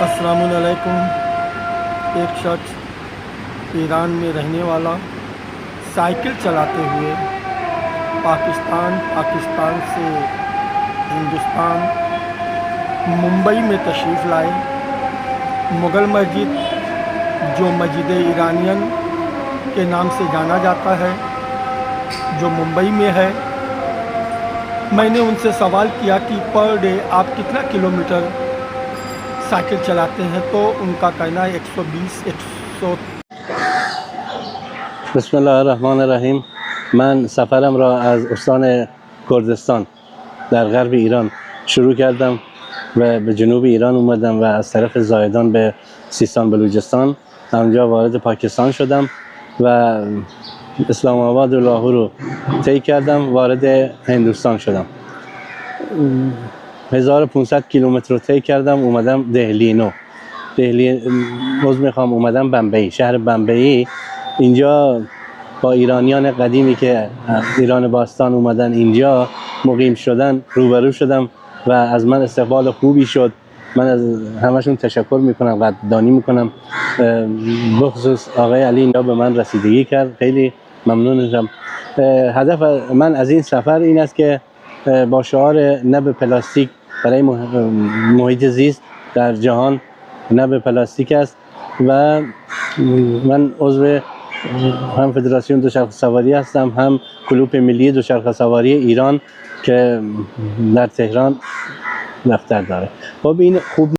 अस्सलामुअलैकुम। एक शख्स ईरान में रहने वाला साइकिल चलाते हुए पाकिस्तान से हिंदुस्तान मुंबई में तशरीफ़ लाए। मुग़ल मस्जिद जो मस्जिद ईरानियन के नाम से जाना जाता है, जो मुंबई में है, मैंने उनसे सवाल किया कि पर डे आप कितना किलोमीटर साइकिल चलाते हैं, तो उनका कहना है 120-100। बिस्मिल्लाहिर्रहमानिर्रहीम। من سفرم را از استان کردستان در غرب ایران شروع کردم و به جنوب ایران اومدم و از طرف زایدان به سیستان بلوچستان، اونجا وارد پاکستان شدم و اسلام آباد و لاهور رو طی کردم، وارد هندوستان شدم. 1500 کیلومتر رو طی کردم، اومدم دهلی نو. اومدم بمبئی، شهر بمبئی. اینجا با ایرانیان قدیمی که ایران باستان اومدن اینجا مقیم شدن روبرو شدم و از من استقبال خوبی شد. من از همشون تشکر میکنم، قدردانی میکنم. بخصوص آقای علی اینجا به من رسیدگی کرد، خیلی ممنونم. هدف من از این سفر این است که با شعار نه به پلاستیک برای محیط زیست در جهان نه به پلاستیک است و من عضو هم فدراسیون دوچرخه سواری هستم، هم کلوپ ملی دوچرخه سواری ایران که در تهران دفتر داره. خب این خوب